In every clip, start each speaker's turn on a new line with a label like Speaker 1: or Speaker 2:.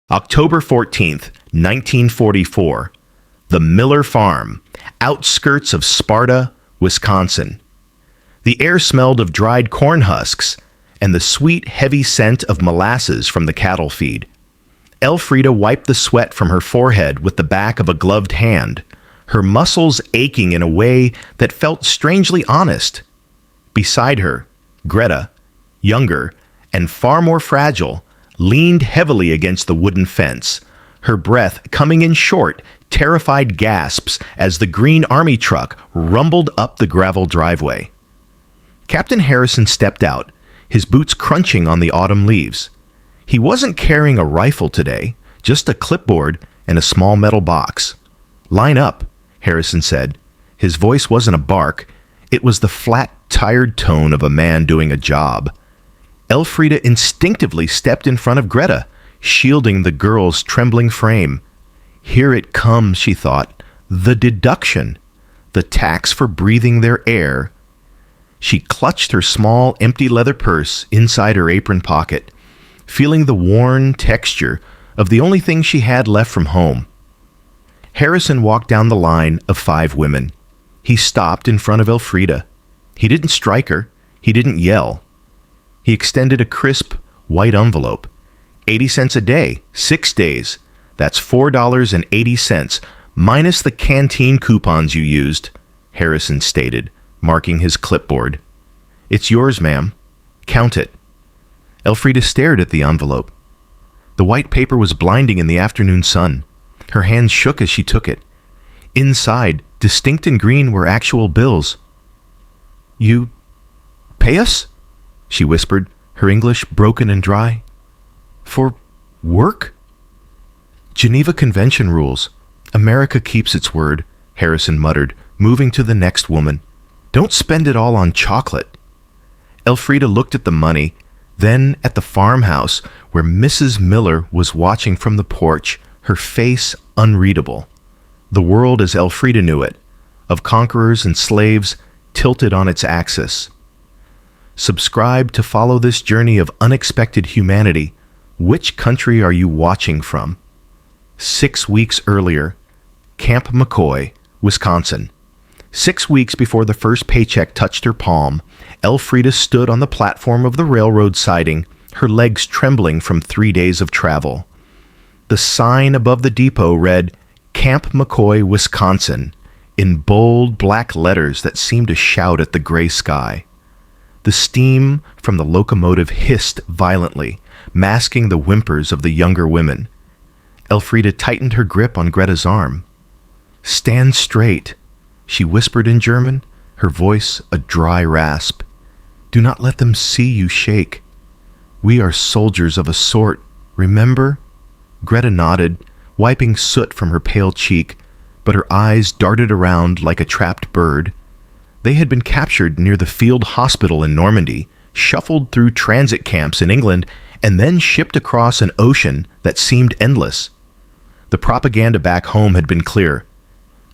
Speaker 1: October 14th, 1944. The Miller Farm, outskirts of Sparta, Wisconsin. The air smelled of dried corn husks and the sweet, heavy scent of molasses from the cattle feed. Elfrida wiped the sweat from her forehead with the back of a gloved hand, her muscles aching in a way that felt strangely honest. Beside her, Greta, younger and far more fragile, leaned heavily against the wooden fence, her breath coming in short, terrified gasps as the green army truck rumbled up the gravel driveway. Captain Harrison stepped out, his boots crunching on the autumn leaves. He wasn't carrying a rifle today, just a clipboard and a small metal box. "Line up," Harrison said. His voice wasn't a bark, it was the flat, tired tone of a man doing a job. Elfrida instinctively stepped in front of Greta, shielding the girl's trembling frame. Here it comes, she thought, the deduction, the tax for breathing their air. She clutched her small, empty leather purse inside her apron pocket, feeling the worn texture of the only thing she had left from home. Harrison walked down the line of 5 women. He stopped in front of Elfrida. He didn't strike her. He didn't yell. He extended a crisp, white envelope. 80 cents a day, 6 days. That's $4.80, minus the canteen coupons you used, Harrison stated, marking his clipboard. "It's yours, ma'am. Count it." Elfrida stared at the envelope. The white paper was blinding in the afternoon sun. Her hands shook as she took it. Inside, distinct in green, were actual bills. "You pay us?" she whispered, her English broken and dry. "For work?" "Geneva Convention rules. America keeps its word," Harrison muttered, moving to the next woman. "Don't spend it all on chocolate." Elfrida looked at the money, then at the farmhouse where Mrs. Miller was watching from the porch, her face unreadable. The world as Elfrida knew it, of conquerors and slaves, tilted on its axis. Subscribe to follow this journey of unexpected humanity. Which country are you watching from? 6 weeks earlier, Camp McCoy, Wisconsin. 6 weeks before the first paycheck touched her palm, Elfrida stood on the platform of the railroad siding, her legs trembling from 3 days of travel. The sign above the depot read, "Camp McCoy, Wisconsin," in bold black letters that seemed to shout at the gray sky. The steam from the locomotive hissed violently, masking the whimpers of the younger women. Elfrida tightened her grip on Greta's arm. "Stand straight," she whispered in German, her voice a dry rasp. "Do not let them see you shake. We are soldiers of a sort, remember?" Greta nodded, wiping soot from her pale cheek, but her eyes darted around like a trapped bird. They had been captured near the field hospital in Normandy, shuffled through transit camps in England, and then shipped across an ocean that seemed endless. The propaganda back home had been clear.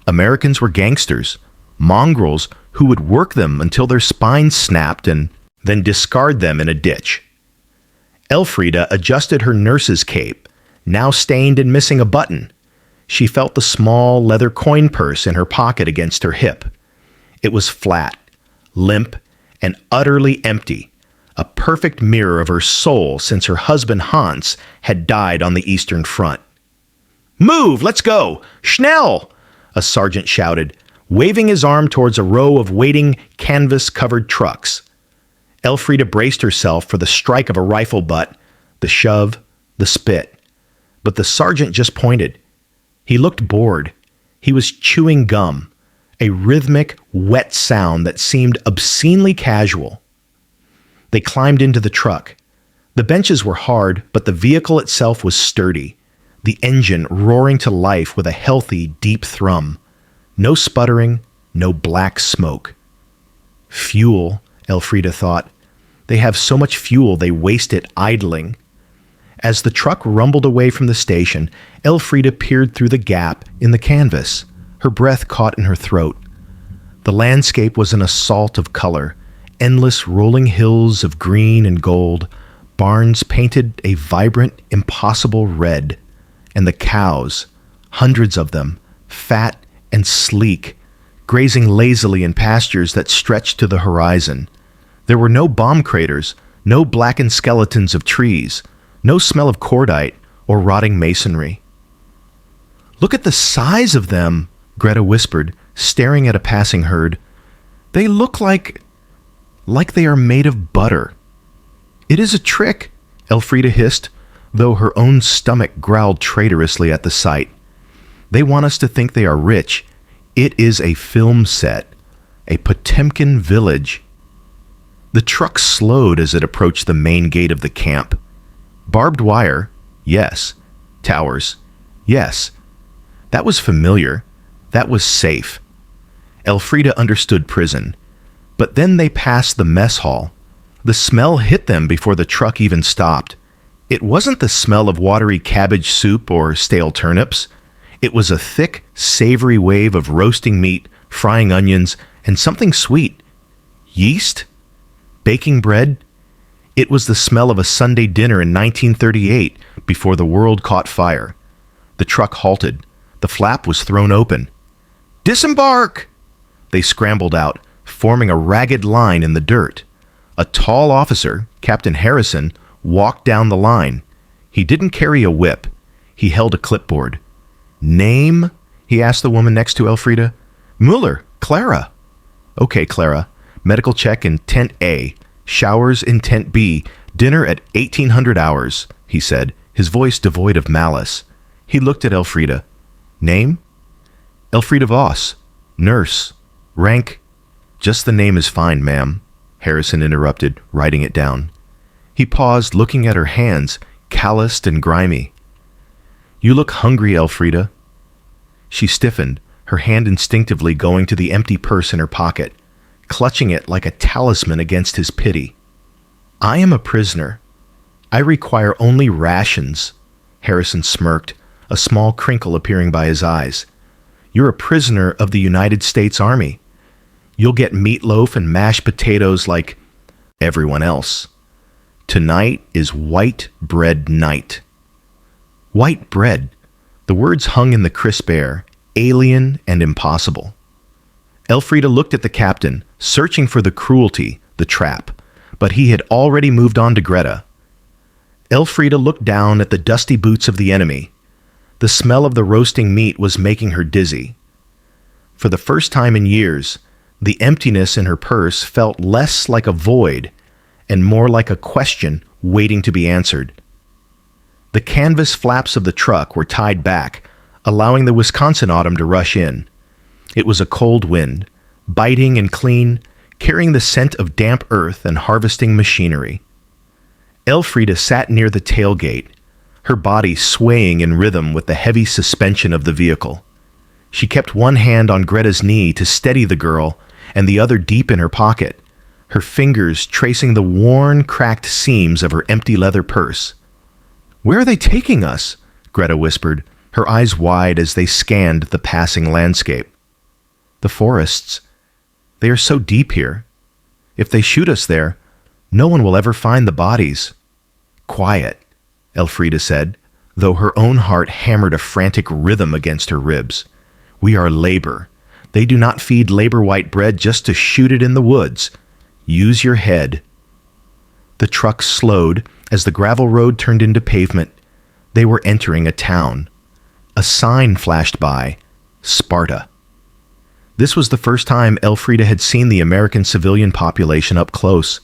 Speaker 1: Americans were gangsters, mongrels who would work them until their spines snapped and then discard them in a ditch. Elfrida adjusted her nurse's cape, now stained and missing a button. She felt the small leather coin purse in her pocket against her hip. It was flat, limp, and utterly empty, a perfect mirror of her soul since her husband Hans had died on the Eastern Front. "Move, let's go! Schnell!" a sergeant shouted, waving his arm towards a row of waiting canvas-covered trucks. Elfrida braced herself for the strike of a rifle butt, the shove, the spit. But the sergeant just pointed. He looked bored. He was chewing gum, a rhythmic, wet sound that seemed obscenely casual. They climbed into the truck. The benches were hard, but the vehicle itself was sturdy, the engine roaring to life with a healthy, deep thrum. No sputtering, no black smoke. Fuel, Elfrida thought. They have so much fuel they waste it idling. As the truck rumbled away from the station, Elfrida peered through the gap in the canvas, her breath caught in her throat. The landscape was an assault of color, endless rolling hills of green and gold, barns painted a vibrant, impossible red. and the cows, hundreds of them, fat and sleek, grazing lazily in pastures that stretched to the horizon. There were no bomb craters, no blackened skeletons of trees, no smell of cordite or rotting masonry. "Look at the size of them," Greta whispered, staring at a passing herd. "They look like they are made of butter." "It is a trick," Elfrida hissed, though her own stomach growled traitorously at the sight. "They want us to think they are rich. It is a film set, a Potemkin village." The truck slowed as it approached the main gate of the camp. Barbed wire, yes. Towers, yes. That was familiar. That was safe. Elfrida understood prison. But then they passed the mess hall. The smell hit them before the truck even stopped. It wasn't the smell of watery cabbage soup or stale turnips. It was a thick, savory wave of roasting meat, frying onions, and something sweet. Yeast? Baking bread? It was the smell of a Sunday dinner in 1938 before the world caught fire. The truck halted. The flap was thrown open. "Disembark!" They scrambled out, forming a ragged line in the dirt. A tall officer, Captain Harrison, walked down the line. He didn't carry a whip. He held a clipboard. "Name?" he asked the woman next to Elfrida. "Mueller, Clara." "Okay, Clara. Medical check in Tent A. Showers in Tent B. Dinner at 1800 hours," he said, his voice devoid of malice. He looked at Elfrida. "Name?" "Elfrida Voss. Nurse. Rank?" "Just the name is fine, ma'am," Harrison interrupted, writing it down. He paused, looking at her hands, calloused and grimy. "You look hungry, Elfrida." She stiffened, her hand instinctively going to the empty purse in her pocket, clutching it like a talisman against his pity. "I am a prisoner. I require only rations." Harrison smirked, a small crinkle appearing by his eyes. "You're a prisoner of the United States Army. You'll get meatloaf and mashed potatoes like everyone else. Tonight is white bread night." White bread. The words hung in the crisp air, alien and impossible. Elfrida looked at the captain, searching for the cruelty, the trap, but he had already moved on to Greta. Elfrida looked down at the dusty boots of the enemy. The smell of the roasting meat was making her dizzy. For the first time in years, the emptiness in her purse felt less like a void and more like a question waiting to be answered. The canvas flaps of the truck were tied back, allowing the Wisconsin autumn to rush in. It was a cold wind, biting and clean, carrying the scent of damp earth and harvesting machinery. Elfrida sat near the tailgate, her body swaying in rhythm with the heavy suspension of the vehicle. She kept one hand on Greta's knee to steady the girl and the other deep in her pocket, her fingers tracing the worn, cracked seams of her empty leather purse. "Where are they taking us?" Greta whispered, her eyes wide as they scanned the passing landscape. "The forests. They are so deep here. If they shoot us there, no one will ever find the bodies." "Quiet," Elfrida said, though her own heart hammered a frantic rhythm against her ribs. "We are labor. They do not feed labor white bread just to shoot it in the woods. Use your head." The truck slowed as the gravel road turned into pavement. They were entering a town. A sign flashed by, Sparta. This was the first time Elfrida had seen the American civilian population up close.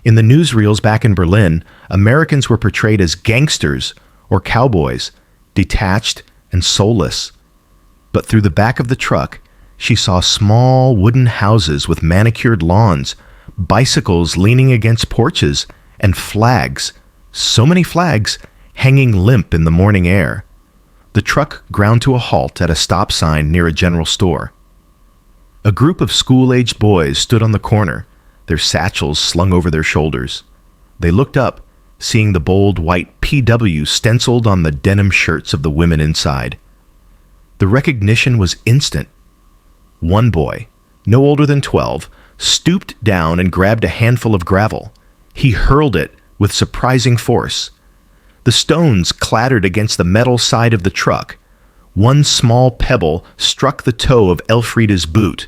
Speaker 1: In the newsreels back in Berlin, Americans were portrayed as gangsters or cowboys, detached and soulless. But through the back of the truck, she saw small wooden houses with manicured lawns, bicycles leaning against porches, and flags, so many flags, hanging limp in the morning air. The truck ground to a halt at a stop sign near a general store. A group of school-aged boys stood on the corner, their satchels slung over their shoulders. They looked up, seeing the bold white PW stenciled on the denim shirts of the women inside. The recognition was instant. One boy, no older than 12, stooped down and grabbed a handful of gravel. He hurled it with surprising force. The stones clattered against the metal side of the truck. One small pebble struck the toe of Elfrida's boot.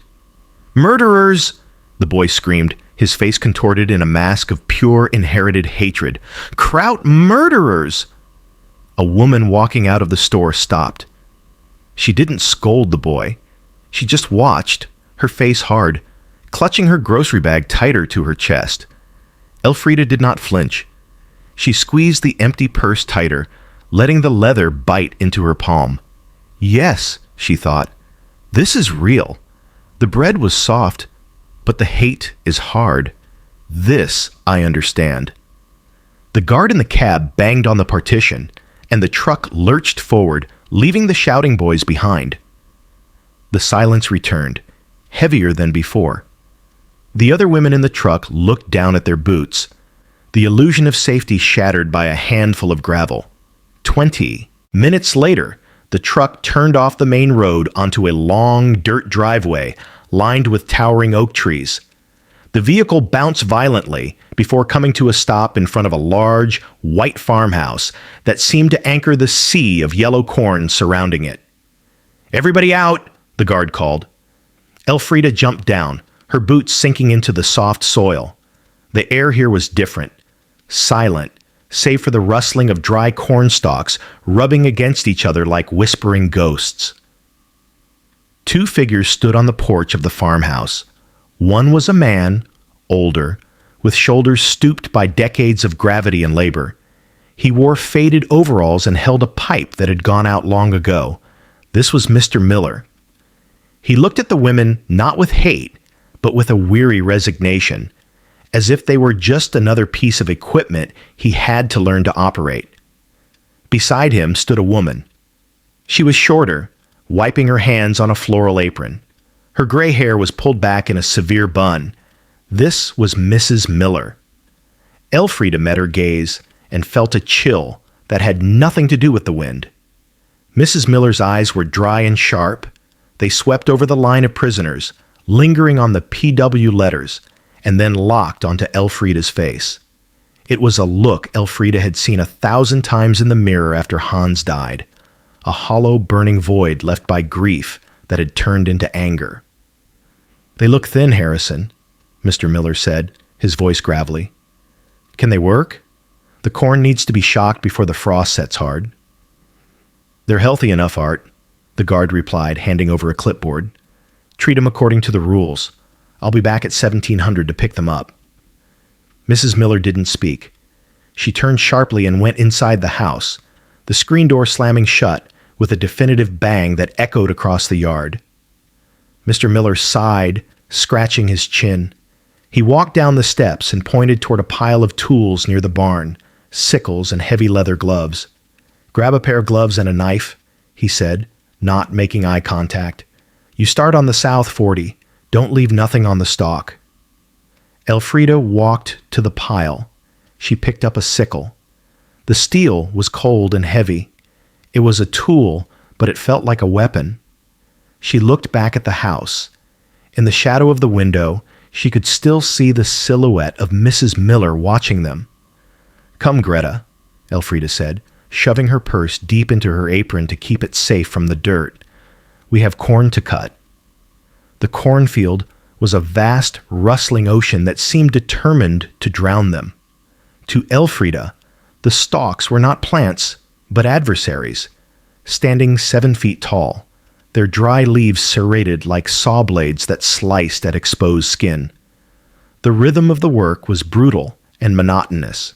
Speaker 1: "Murderers!" the boy screamed, his face contorted in a mask of pure inherited hatred. "Kraut murderers!" A woman walking out of the store stopped. She didn't scold the boy. She just watched, her face hard, clutching her grocery bag tighter to her chest. Elfrida did not flinch. She squeezed the empty purse tighter, letting the leather bite into her palm. Yes, she thought, this is real. The bread was soft, but the hate is hard. This I understand. The guard in the cab banged on the partition, and the truck lurched forward, leaving the shouting boys behind. The silence returned, heavier than before. The other women in the truck looked down at their boots, the illusion of safety shattered by a handful of gravel. 20 minutes later, the truck turned off the main road onto a long dirt driveway lined with towering oak trees. The vehicle bounced violently before coming to a stop in front of a large, white farmhouse that seemed to anchor the sea of yellow corn surrounding it. "Everybody out!" the guard called. Elfrida jumped down, her boots sinking into the soft soil. The air here was different, silent, save for the rustling of dry corn stalks rubbing against each other like whispering ghosts. Two figures stood on the porch of the farmhouse. One was a man, older, with shoulders stooped by decades of gravity and labor. He wore faded overalls and held a pipe that had gone out long ago. This was Mr. Miller. He looked at the women not with hate, but with a weary resignation, as if they were just another piece of equipment he had to learn to operate. Beside him stood a woman. She was shorter, wiping her hands on a floral apron. Her gray hair was pulled back in a severe bun. This was Mrs. Miller. Elfrida met her gaze and felt a chill that had nothing to do with the wind. Mrs. Miller's eyes were dry and sharp. They swept over the line of prisoners, lingering on the PW letters, and then locked onto Elfrida's face. It was a look Elfrida had seen 1,000 times in the mirror after Hans died, a hollow, burning void left by grief that had turned into anger. "They look thin, Harrison," Mr. Miller said, his voice gravelly. "Can they work? The corn needs to be shocked before the frost sets hard." "They're healthy enough, Art," the guard replied, handing over a clipboard. "Treat them according to the rules. I'll be back at 1700 to pick them up." Mrs. Miller didn't speak. She turned sharply and went inside the house, the screen door slamming shut with a definitive bang that echoed across the yard. Mr. Miller sighed, scratching his chin. He walked down the steps and pointed toward a pile of tools near the barn, sickles and heavy leather gloves. "Grab a pair of gloves and a knife," he said, not making eye contact. "You start on the south 40. Don't leave nothing on the stalk." Elfrida walked to the pile. She picked up a sickle. The steel was cold and heavy. It was a tool, but it felt like a weapon. She looked back at the house. In the shadow of the window, she could still see the silhouette of Mrs. Miller watching them. "Come, Greta," Elfrida said, shoving her purse deep into her apron to keep it safe from the dirt. "We have corn to cut." The cornfield was a vast, rustling ocean that seemed determined to drown them. To Elfrida, the stalks were not plants, but adversaries, standing 7 feet tall, their dry leaves serrated like saw blades that sliced at exposed skin. The rhythm of the work was brutal and monotonous.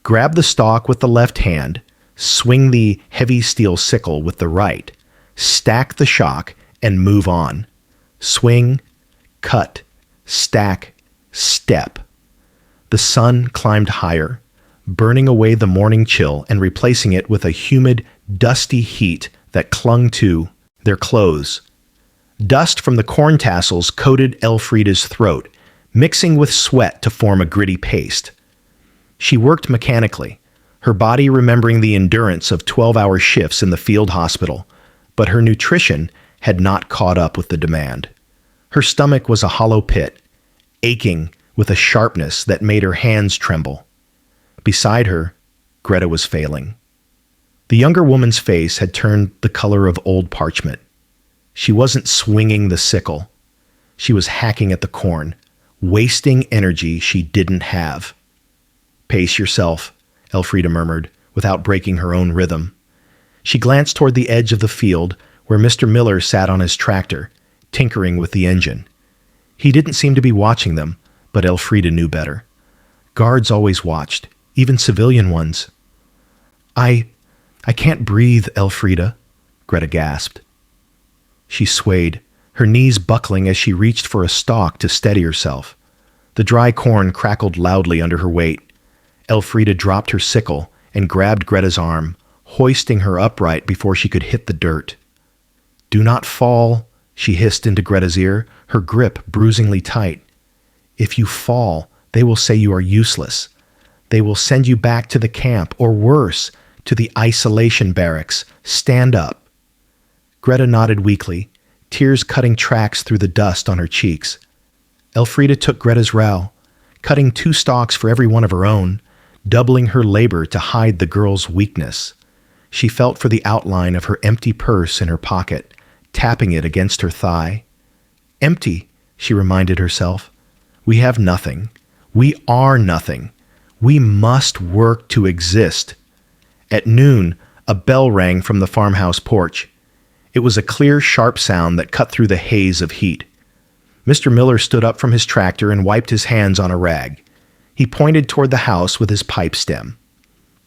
Speaker 1: Grab the stalk with the left hand, swing the heavy steel sickle with the right, stack the shock, and move on. Swing, cut, stack, step. The sun climbed higher, burning away the morning chill and replacing it with a humid, dusty heat that clung to their clothes. Dust from the corn tassels coated Elfrida's throat, mixing with sweat to form a gritty paste. She worked mechanically, her body remembering the endurance of 12-hour shifts in the field hospital, but her nutrition had not caught up with the demand. Her stomach was a hollow pit, aching with a sharpness that made her hands tremble. Beside her, Greta was failing. The younger woman's face had turned the color of old parchment. She wasn't swinging the sickle. She was hacking at the corn, wasting energy she didn't have. "Pace yourself," Elfrida murmured, without breaking her own rhythm. She glanced toward the edge of the field where Mr. Miller sat on his tractor, tinkering with the engine. He didn't seem to be watching them, but Elfrida knew better. Guards always watched, even civilian ones. I can't breathe, Elfrida," Greta gasped. She swayed, her knees buckling as she reached for a stalk to steady herself. The dry corn crackled loudly under her weight. Elfrida dropped her sickle and grabbed Greta's arm, hoisting her upright before she could hit the dirt. "Do not fall," she hissed into Greta's ear, her grip bruisingly tight. "If you fall, they will say you are useless. They will send you back to the camp, or worse, to the isolation barracks. Stand up." Greta nodded weakly, tears cutting tracks through the dust on her cheeks. Elfrida took Greta's row, cutting 2 stalks for every one of her own, doubling her labor to hide the girl's weakness. She felt for the outline of her empty purse in her pocket, tapping it against her thigh. "Empty," she reminded herself. "We have nothing. We are nothing. We must work to exist." At noon, a bell rang from the farmhouse porch. It was a clear, sharp sound that cut through the haze of heat. Mr. Miller stood up from his tractor and wiped his hands on a rag. He pointed toward the house with his pipe stem.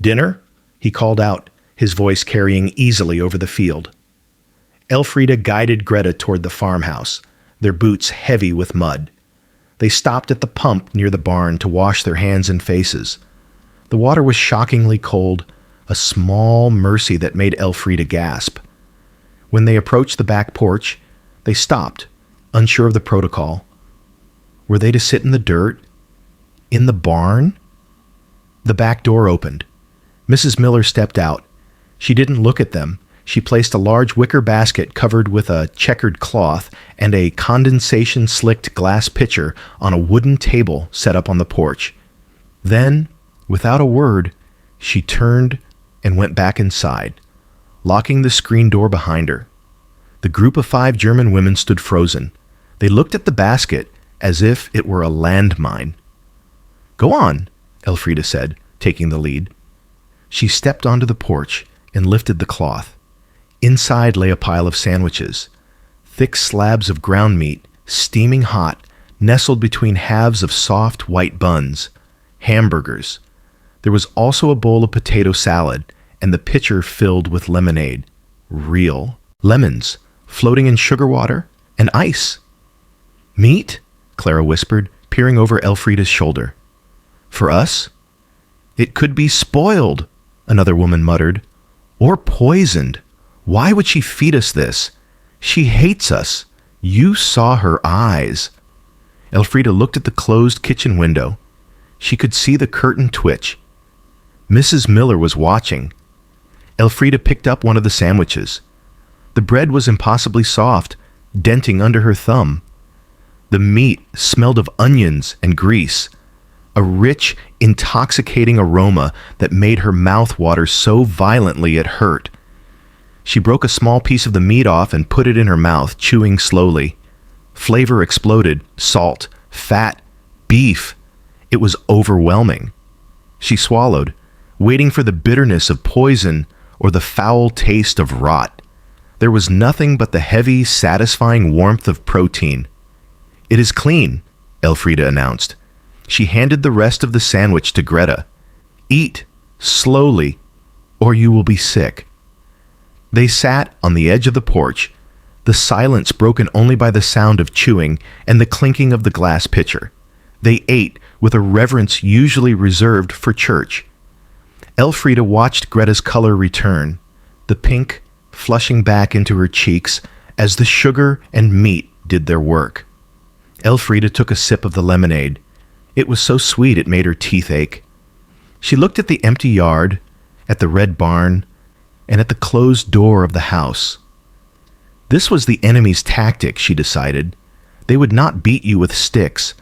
Speaker 1: "Dinner?" he called out, his voice carrying easily over the field. Elfrida guided Greta toward the farmhouse, their boots heavy with mud. They stopped at the pump near the barn to wash their hands and faces. The water was shockingly cold, a small mercy that made Elfrida gasp. When they approached the back porch, they stopped, unsure of the protocol. Were they to sit in the dirt? In the barn? The back door opened. Mrs. Miller stepped out. She didn't look at them. She placed a large wicker basket covered with a checkered cloth and a condensation-slicked glass pitcher on a wooden table set up on the porch. Then, without a word, she turned and went back inside, locking the screen door behind her. The group of 5 German women stood frozen. They looked at the basket as if it were a landmine. "Go on," Elfrida said, taking the lead. She stepped onto the porch and lifted the cloth. Inside lay a pile of sandwiches, thick slabs of ground meat, steaming hot, nestled between halves of soft white buns, hamburgers. There was also a bowl of potato salad and the pitcher filled with lemonade. Real lemons, floating in sugar water and ice. "Meat?" Clara whispered, peering over Elfrida's shoulder. "For us?" "It could be spoiled," another woman muttered. "Or poisoned. Why would she feed us this? She hates us. You saw her eyes." Elfrida looked at the closed kitchen window. She could see the curtain twitch. Mrs. Miller was watching. Elfrida picked up one of the sandwiches. The bread was impossibly soft, denting under her thumb. The meat smelled of onions and grease, a rich, intoxicating aroma that made her mouth water so violently it hurt. She broke a small piece of the meat off and put it in her mouth, chewing slowly. Flavor exploded: salt, fat, beef. It was overwhelming. She swallowed, waiting for the bitterness of poison or the foul taste of rot. There was nothing but the heavy, satisfying warmth of protein. "It is clean," Elfrida announced. She handed the rest of the sandwich to Greta. "Eat, slowly, or you will be sick." They sat on the edge of the porch, the silence broken only by the sound of chewing and the clinking of the glass pitcher. They ate with a reverence usually reserved for church. Elfrida watched Greta's color return, the pink flushing back into her cheeks as the sugar and meat did their work. Elfrida took a sip of the lemonade. It was so sweet it made her teeth ache. She looked at the empty yard, at the red barn, and at the closed door of the house. This was the enemy's tactic, she decided. They would not beat you with sticks.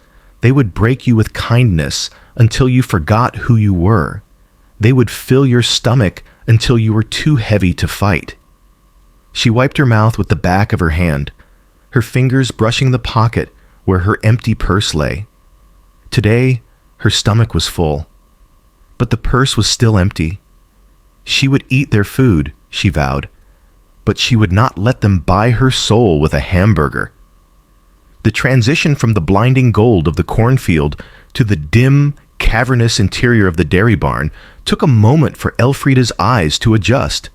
Speaker 1: They would break you with kindness until you forgot who you were. They would fill your stomach until you were too heavy to fight. She wiped her mouth with the back of her hand, her fingers brushing the pocket where her empty purse lay. Today, her stomach was full, but the purse was still empty. She would eat their food, she vowed, but she would not let them buy her soul with a hamburger. The transition from the blinding gold of the cornfield to the dim, cavernous interior of the dairy barn took a moment for Elfrida's eyes to adjust.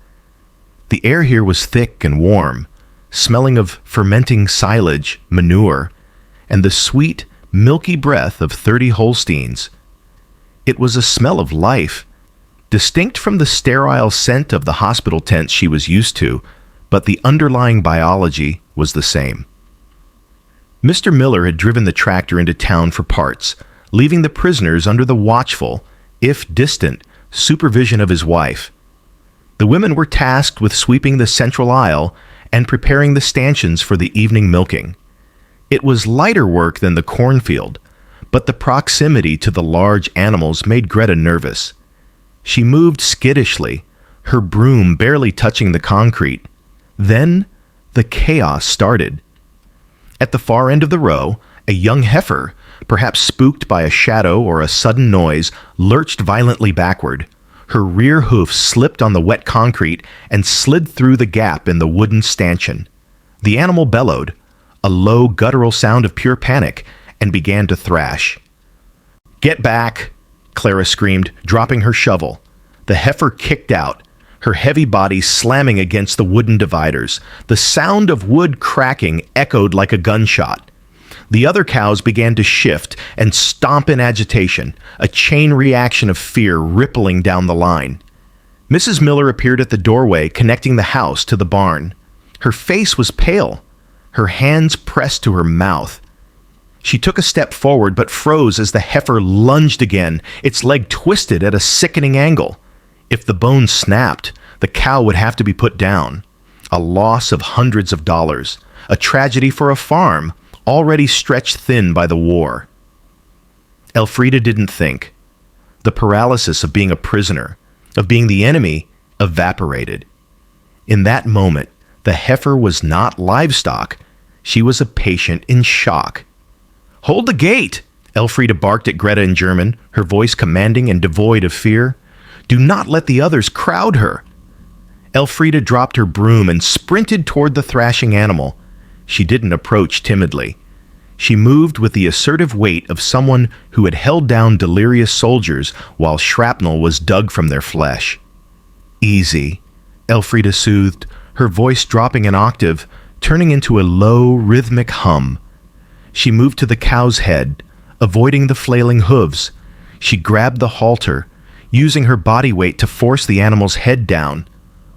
Speaker 1: The air here was thick and warm, smelling of fermenting silage, manure, and the sweet, milky breath of 30 Holsteins. It was a smell of life, distinct from the sterile scent of the hospital tents she was used to, but the underlying biology was the same. Mr. Miller had driven the tractor into town for parts, leaving the prisoners under the watchful, if distant, supervision of his wife. The women were tasked with sweeping the central aisle and preparing the stanchions for the evening milking. It was lighter work than the cornfield, but the proximity to the large animals made Greta nervous. She moved skittishly, her broom barely touching the concrete. Then the chaos started. At the far end of the row, a young heifer, perhaps spooked by a shadow or a sudden noise, lurched violently backward. Her rear hoof slipped on the wet concrete and slid through the gap in the wooden stanchion. The animal bellowed, a low guttural sound of pure panic, and began to thrash. "Get back!" Clara screamed, dropping her shovel. The heifer kicked out, her heavy body slamming against the wooden dividers. The sound of wood cracking echoed like a gunshot. The other cows began to shift and stomp in agitation, a chain reaction of fear rippling down the line. Mrs. Miller appeared at the doorway connecting the house to the barn. Her face was pale, her hands pressed to her mouth. She took a step forward but froze as the heifer lunged again, its leg twisted at a sickening angle. If the bone snapped, the cow would have to be put down. A loss of hundreds of dollars, a tragedy for a farm already stretched thin by the war. Elfrida didn't think. The paralysis of being a prisoner, of being the enemy, evaporated. In that moment, the heifer was not livestock. She was a patient in shock. "Hold the gate!" Elfrida barked at Greta in German, her voice commanding and devoid of fear. "Do not let the others crowd her." Elfrida dropped her broom and sprinted toward the thrashing animal. She didn't approach timidly. She moved with the assertive weight of someone who had held down delirious soldiers while shrapnel was dug from their flesh. "Easy," Elfrida soothed, her voice dropping an octave, turning into a low, rhythmic hum. She moved to the cow's head, avoiding the flailing hooves. She grabbed the halter, using her body weight to force the animal's head down.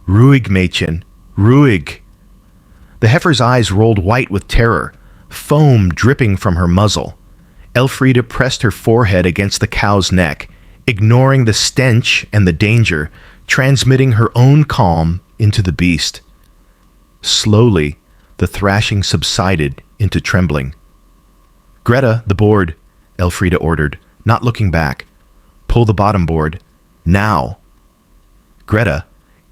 Speaker 1: "Ruhig, Mädchen, ruhig." The heifer's eyes rolled white with terror, foam dripping from her muzzle. Elfrida pressed her forehead against the cow's neck, ignoring the stench and the danger, transmitting her own calm into the beast. Slowly, the thrashing subsided into trembling. "Greta, the board," Elfrida ordered, not looking back. "Pull the bottom board. Now." Greta,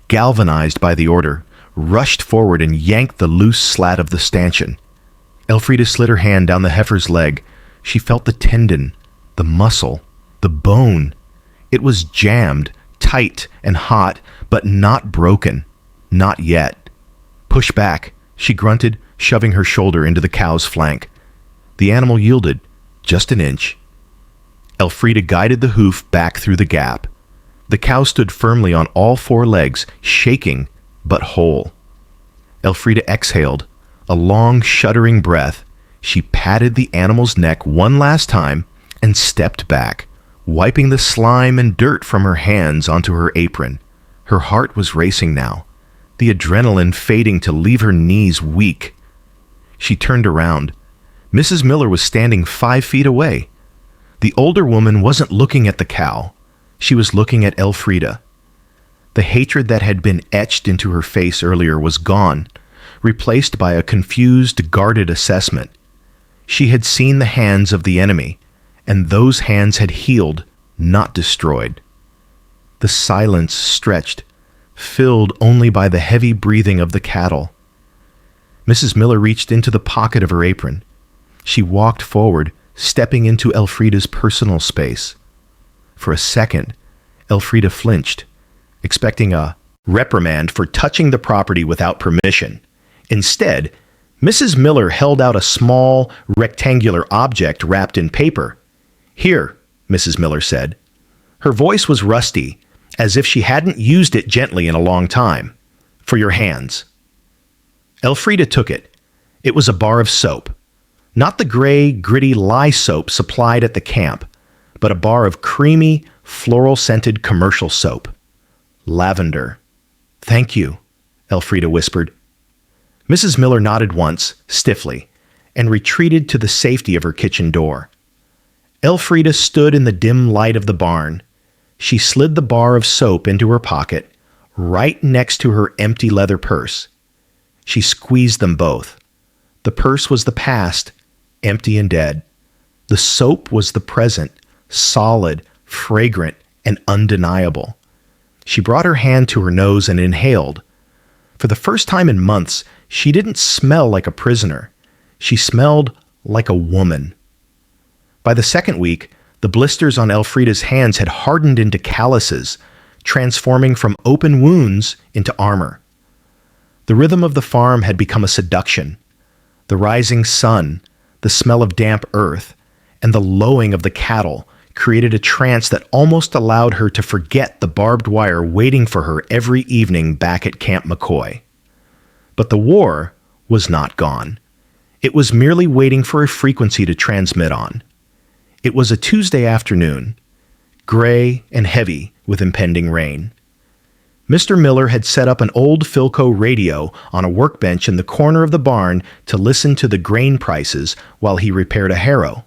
Speaker 1: galvanized by the order, rushed forward and yanked the loose slat of the stanchion. Elfrida slid her hand down the heifer's leg. She felt the tendon, the muscle, the bone. It was jammed, tight and hot, but not broken. Not yet. "Push back," she grunted, shoving her shoulder into the cow's flank. The animal yielded, just an inch. Elfrida guided the hoof back through the gap. The cow stood firmly on all four legs, shaking but whole. Elfrida exhaled, a long, shuddering breath. She patted the animal's neck one last time and stepped back, wiping the slime and dirt from her hands onto her apron. Her heart was racing now, the adrenaline fading to leave her knees weak. She turned around. Mrs. Miller was standing 5 feet away. The older woman wasn't looking at the cow. She was looking at Elfrida. The hatred that had been etched into her face earlier was gone, replaced by a confused, guarded assessment. She had seen the hands of the enemy, and those hands had healed, not destroyed. The silence stretched, filled only by the heavy breathing of the cattle. Mrs. Miller reached into the pocket of her apron. She walked forward, stepping into Elfrida's personal space. For a second, Elfrida flinched, expecting a reprimand for touching the property without permission. Instead, Mrs. Miller held out a small, rectangular object wrapped in paper. "Here," Mrs. Miller said. Her voice was rusty, as if she hadn't used it gently in a long time. "For your hands." Elfrida took it. It was a bar of soap. Not the gray, gritty lye soap supplied at the camp, but a bar of creamy, floral-scented commercial soap. Lavender. "Thank you," Elfrida whispered. Mrs. Miller nodded once, stiffly, and retreated to the safety of her kitchen door. Elfrida stood in the dim light of the barn. She slid the bar of soap into her pocket, right next to her empty leather purse. She squeezed them both. The purse was the past, empty and dead. The soap was the present, solid, fragrant, and undeniable. She brought her hand to her nose and inhaled. For the first time in months, she didn't smell like a prisoner. She smelled like a woman. By the second week, the blisters on Elfrida's hands had hardened into calluses, transforming from open wounds into armor. The rhythm of the farm had become a seduction. The rising sun, the smell of damp earth, and the lowing of the cattle created a trance that almost allowed her to forget the barbed wire waiting for her every evening back at Camp McCoy. But the war was not gone. It was merely waiting for a frequency to transmit on. It was a Tuesday afternoon, gray and heavy with impending rain. Mr. Miller had set up an old Philco radio on a workbench in the corner of the barn to listen to the grain prices while he repaired a harrow.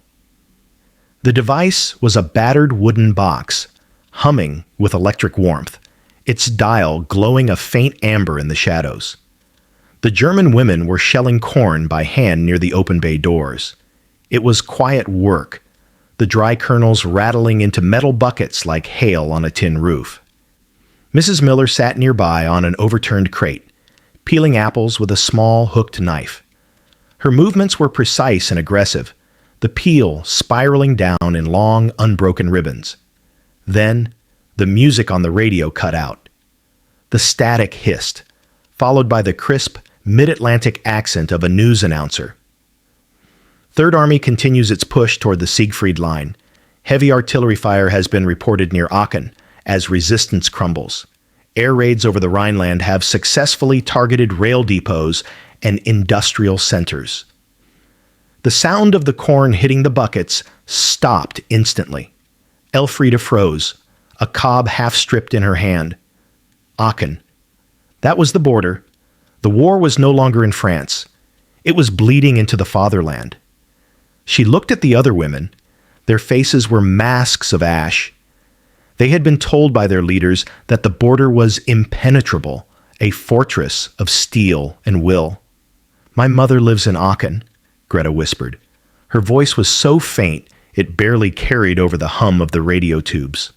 Speaker 1: The device was a battered wooden box, humming with electric warmth, its dial glowing a faint amber in the shadows. The German women were shelling corn by hand near the open bay doors. It was quiet work, the dry kernels rattling into metal buckets like hail on a tin roof. Mrs. Miller sat nearby on an overturned crate, peeling apples with a small hooked knife. Her movements were precise and aggressive, the peel spiraling down in long, unbroken ribbons. Then, the music on the radio cut out. The static hissed, followed by the crisp, mid-Atlantic accent of a news announcer. Third Army continues its push toward the Siegfried Line. Heavy artillery fire has been reported near Aachen as resistance crumbles. Air raids over the Rhineland have successfully targeted rail depots and industrial centers. The sound of the corn hitting the buckets stopped instantly. Elfrida froze, a cob half-stripped in her hand. Aachen. That was the border. The war was no longer in France. It was bleeding into the fatherland. She looked at the other women. Their faces were masks of ash. They had been told by their leaders that the border was impenetrable, a fortress of steel and will. "My mother lives in Aachen," Greta whispered. Her voice was so faint it barely carried over the hum of the radio tubes.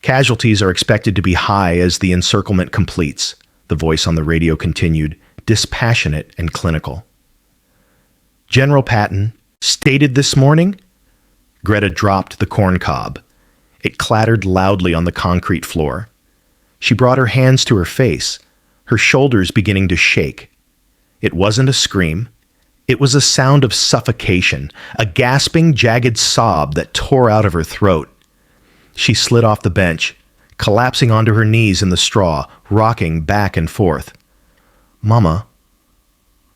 Speaker 1: "Casualties are expected to be high as the encirclement completes," the voice on the radio continued, dispassionate and clinical. "General Patton stated this morning?" Greta dropped the corn cob. It clattered loudly on the concrete floor. She brought her hands to her face, her shoulders beginning to shake. It wasn't a scream. It was a sound of suffocation, a gasping, jagged sob that tore out of her throat. She slid off the bench, collapsing onto her knees in the straw, rocking back and forth. "Mama.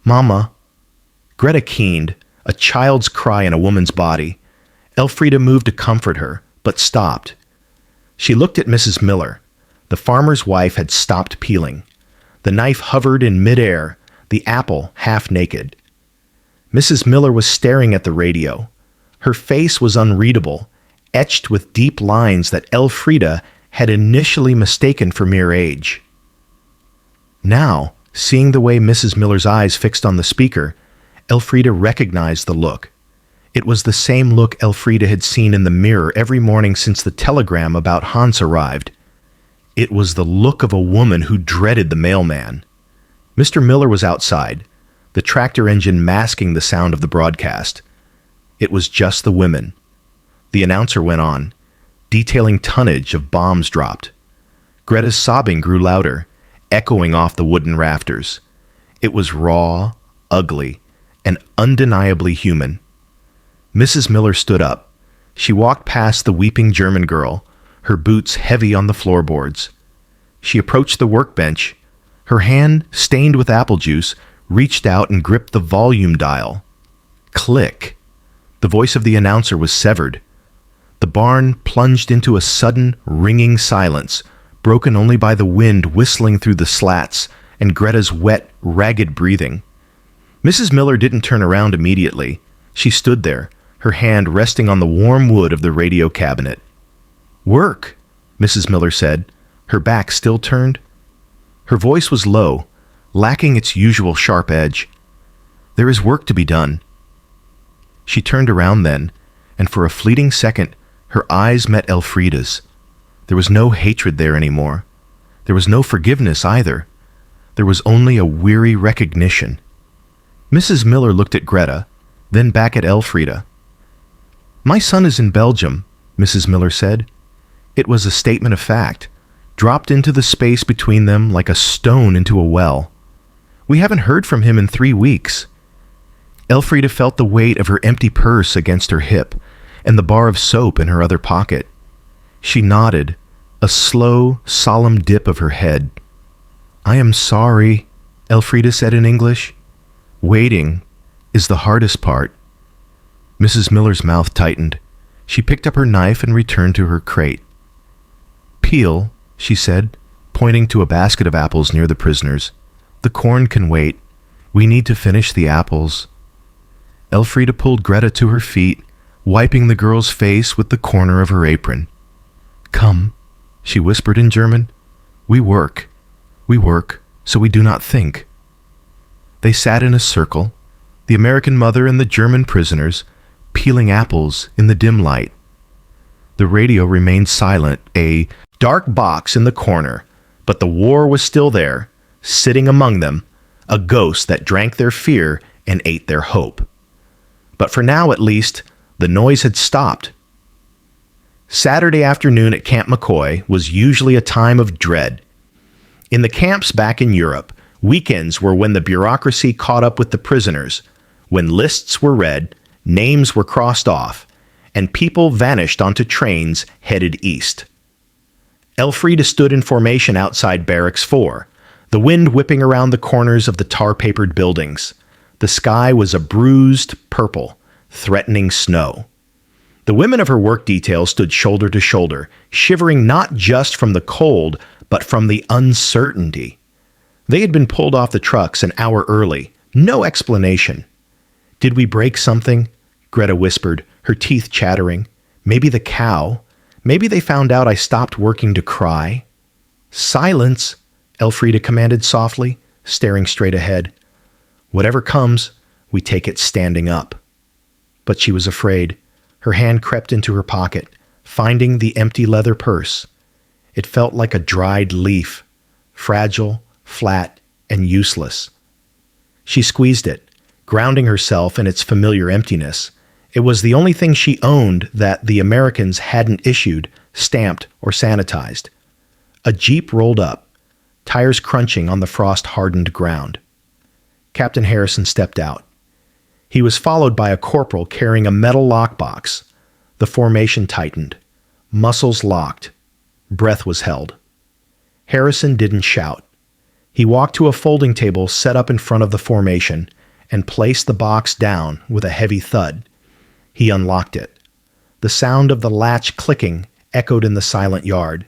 Speaker 1: Mama." Greta keened, a child's cry in a woman's body. Elfrida moved to comfort her, but stopped. She looked at Mrs. Miller. The farmer's wife had stopped peeling. The knife hovered in midair, the apple half naked. Mrs. Miller was staring at the radio. Her face was unreadable, etched with deep lines that Elfrida had initially mistaken for mere age. Now, seeing the way Mrs. Miller's eyes fixed on the speaker, Elfrida recognized the look. It was the same look Elfrida had seen in the mirror every morning since the telegram about Hans arrived. It was the look of a woman who dreaded the mailman. Mr. Miller was outside, the tractor engine masking the sound of the broadcast. It was just the women. The announcer went on, detailing tonnage of bombs dropped. Greta's sobbing grew louder, echoing off the wooden rafters. It was raw, ugly, and undeniably human. Mrs. Miller stood up. She walked past the weeping German girl, her boots heavy on the floorboards. She approached the workbench. Her hand, stained with apple juice, reached out and gripped the volume dial. Click. The voice of the announcer was severed. The barn plunged into a sudden, ringing silence, broken only by the wind whistling through the slats and Greta's wet, ragged breathing. Mrs. Miller didn't turn around immediately. She stood there, her hand resting on the warm wood of the radio cabinet. "Work," Mrs. Miller said, her back still turned. Her voice was low, lacking its usual sharp edge. "There is work to be done." She turned around then, and for a fleeting second, her eyes met Elfrida's. There was no hatred there anymore. There was no forgiveness either. There was only a weary recognition. Mrs. Miller looked at Greta, then back at Elfrida. "My son is in Belgium," Mrs. Miller said. It was a statement of fact, dropped into the space between them like a stone into a well. "We haven't heard from him in 3 weeks." Elfrida felt the weight of her empty purse against her hip and the bar of soap in her other pocket. She nodded, a slow, solemn dip of her head. "I am sorry," Elfrida said in English. "Waiting is the hardest part." Mrs. Miller's mouth tightened. She picked up her knife and returned to her crate. "Peel," she said, pointing to a basket of apples near the prisoners. "The corn can wait. We need to finish the apples." Elfrida pulled Greta to her feet, wiping the girl's face with the corner of her apron. "Come," she whispered in German. We work, so we do not think." They sat in a circle, the American mother and the German prisoners, peeling apples in the dim light. The radio remained silent, a dark box in the corner, but the war was still there, sitting among them, a ghost that drank their fear and ate their hope. But for now, at least, the noise had stopped. Saturday afternoon at Camp McCoy was usually a time of dread. In the camps back in Europe, weekends were when the bureaucracy caught up with the prisoners, when lists were read, names were crossed off, and people vanished onto trains headed east. Elfrida stood in formation outside Barracks 4, the wind whipping around the corners of the tar-papered buildings. The sky was a bruised purple, threatening snow. The women of her work detail stood shoulder to shoulder, shivering not just from the cold, but from the uncertainty. They had been pulled off the trucks an hour early. No explanation. "Did we break something?" Greta whispered, her teeth chattering. "Maybe the cow. Maybe they found out I stopped working to cry." "Silence," Elfrida commanded softly, staring straight ahead. "Whatever comes, we take it standing up." But she was afraid. Her hand crept into her pocket, finding the empty leather purse. It felt like a dried leaf, fragile, flat, and useless. She squeezed it, grounding herself in its familiar emptiness. It was the only thing she owned that the Americans hadn't issued, stamped, or sanitized. A jeep rolled up, tires crunching on the frost-hardened ground. Captain Harrison stepped out. He was followed by a corporal carrying a metal lockbox. The formation tightened. Muscles locked. Breath was held. Harrison didn't shout. He walked to a folding table set up in front of the formation and placed the box down with a heavy thud. He unlocked it. The sound of the latch clicking echoed in the silent yard.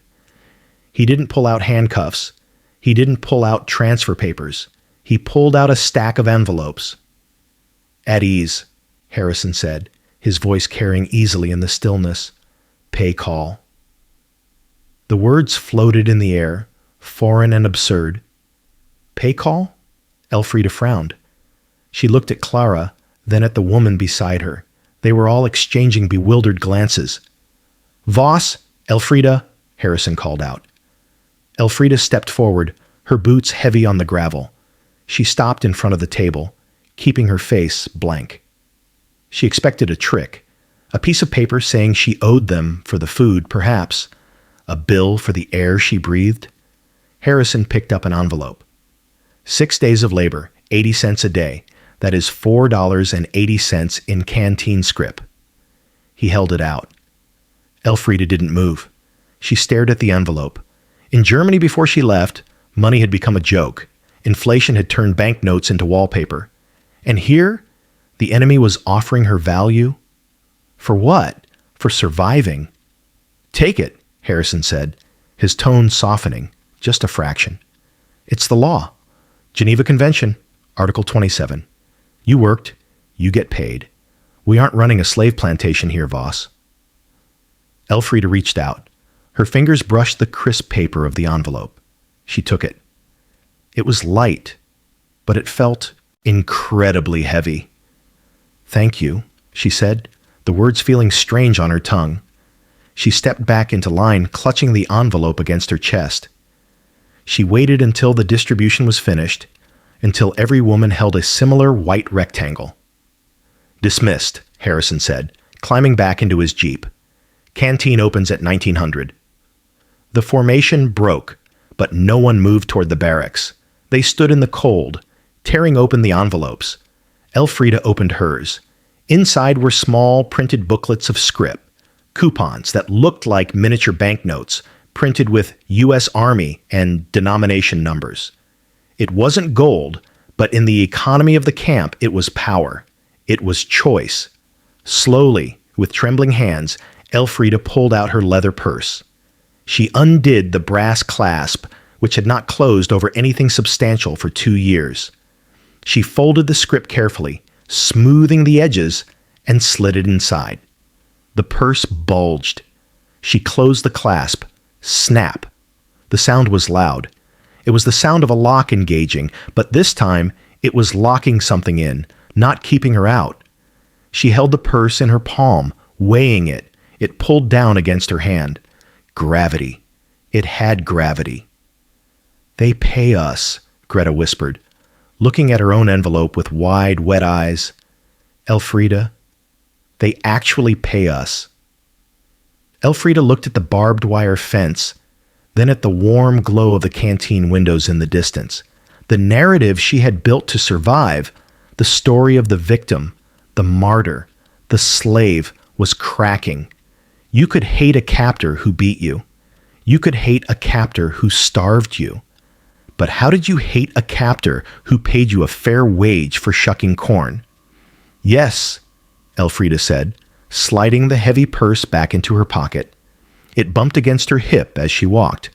Speaker 1: He didn't pull out handcuffs. He didn't pull out transfer papers. He pulled out a stack of envelopes. "At ease," Harrison said, his voice carrying easily in the stillness. "Pay call." The words floated in the air, foreign and absurd. "Pay call?" Elfrida frowned. She looked at Clara, then at the woman beside her, They were all exchanging bewildered glances. "Voss, Elfrida," Harrison called out. Elfrida stepped forward, her boots heavy on the gravel. She stopped in front of the table, keeping her face blank. She expected a trick, a piece of paper saying she owed them for the food, perhaps, a bill for the air she breathed. Harrison picked up an envelope. 6 days of labor, 80 cents a day. That is $4.80 in canteen scrip. He held it out. Elfrida didn't move. She stared at the envelope. In Germany before she left, money had become a joke. Inflation had turned banknotes into wallpaper. And here, the enemy was offering her value. For what? For surviving. "Take it," Harrison said, his tone softening, just a fraction. "It's the law. Geneva Convention, Article 27. You worked, you get paid. We aren't running a slave plantation here, Voss." Elfrida reached out. Her fingers brushed the crisp paper of the envelope. She took it. It was light, but it felt incredibly heavy. "Thank you," she said, the words feeling strange on her tongue. She stepped back into line, clutching the envelope against her chest. She waited until the distribution was finished, until every woman held a similar white rectangle. "Dismissed," Harrison said, climbing back into his Jeep. "Canteen opens at 1900. The formation broke, but no one moved toward the barracks. They stood in the cold, tearing open the envelopes. Elfrida opened hers. Inside were small printed booklets of scrip, coupons that looked like miniature banknotes, printed with U.S. Army and denomination numbers. It wasn't gold, but in the economy of the camp, it was power. It was choice. Slowly, with trembling hands, Elfrida pulled out her leather purse. She undid the brass clasp, which had not closed over anything substantial for 2 years. She folded the scrip carefully, smoothing the edges, and slid it inside. The purse bulged. She closed the clasp. Snap. The sound was loud. It was the sound of a lock engaging, but this time it was locking something in, not keeping her out. She held the purse in her palm, weighing it. It pulled down against her hand. Gravity. It had gravity. "They pay us," Greta whispered, looking at her own envelope with wide, wet eyes. "Elfrida, they actually pay us." Elfrida looked at the barbed wire fence, then at the warm glow of the canteen windows in the distance. The narrative she had built to survive, the story of the victim, the martyr, the slave, was cracking. You could hate a captor who beat you. You could hate a captor who starved you. But how did you hate a captor who paid you a fair wage for shucking corn? "Yes," Elfrida said, sliding the heavy purse back into her pocket. It bumped against her hip as she walked,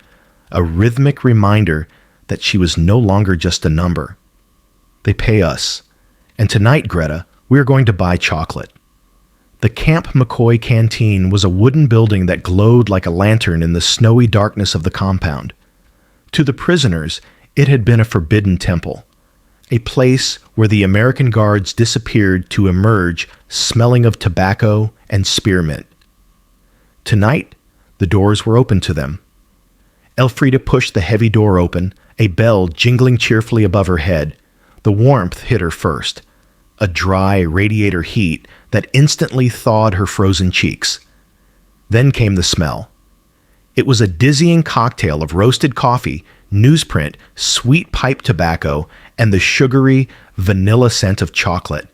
Speaker 1: a rhythmic reminder that she was no longer just a number. "They pay us. And tonight, Greta, we are going to buy chocolate." The Camp McCoy canteen was a wooden building that glowed like a lantern in the snowy darkness of the compound. To the prisoners, it had been a forbidden temple, a place where the American guards disappeared to emerge smelling of tobacco and spearmint. Tonight, the doors were open to them. Elfrida pushed the heavy door open, a bell jingling cheerfully above her head. The warmth hit her first, a dry radiator heat that instantly thawed her frozen cheeks. Then came the smell. It was a dizzying cocktail of roasted coffee, newsprint, sweet pipe tobacco, and the sugary, vanilla scent of chocolate.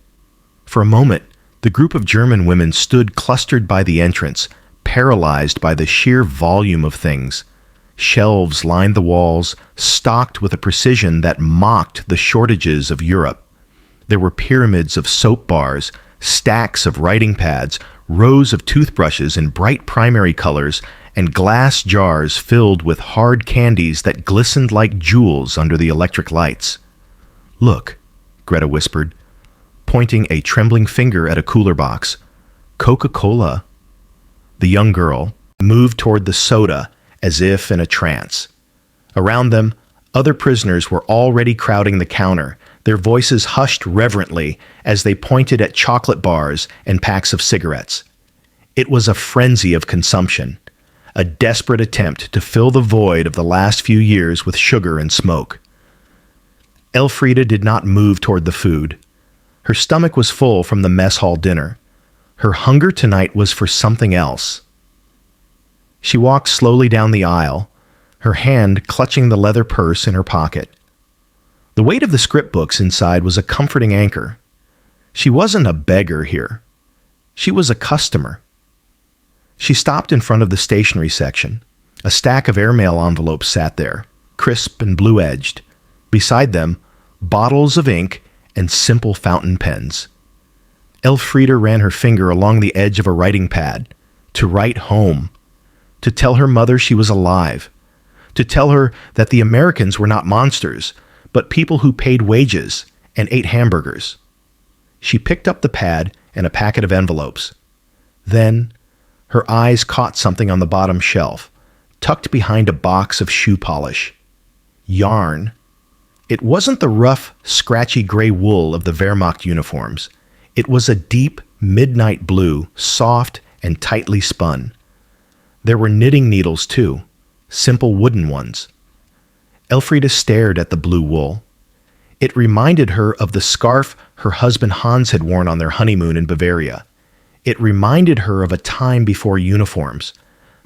Speaker 1: For a moment, the group of German women stood clustered by the entrance, paralyzed by the sheer volume of things. Shelves lined the walls, stocked with a precision that mocked the shortages of Europe. There were pyramids of soap bars, stacks of writing pads, rows of toothbrushes in bright primary colors, and glass jars filled with hard candies that glistened like jewels under the electric lights. "Look," Greta whispered, pointing a trembling finger at a cooler box. "Coca-Cola." The young girl moved toward the soda as if in a trance. Around them, other prisoners were already crowding the counter, their voices hushed reverently as they pointed at chocolate bars and packs of cigarettes. It was a frenzy of consumption, a desperate attempt to fill the void of the last few years with sugar and smoke. Elfrida did not move toward the food. Her stomach was full from the mess hall dinner. Her hunger tonight was for something else. She walked slowly down the aisle, her hand clutching the leather purse in her pocket. The weight of the script books inside was a comforting anchor. She wasn't a beggar here. She was a customer. She stopped in front of the stationery section. A stack of airmail envelopes sat there, crisp and blue-edged. Beside them, bottles of ink and simple fountain pens. Elfrida ran her finger along the edge of a writing pad, to write home, to tell her mother she was alive, to tell her that the Americans were not monsters, but people who paid wages and ate hamburgers. She picked up the pad and a packet of envelopes. Then, her eyes caught something on the bottom shelf, tucked behind a box of shoe polish. Yarn. It wasn't the rough, scratchy gray wool of the Wehrmacht uniforms. It was a deep, midnight blue, soft and tightly spun. There were knitting needles, too, simple wooden ones. Elfrida stared at the blue wool. It reminded her of the scarf her husband Hans had worn on their honeymoon in Bavaria. It reminded her of a time before uniforms,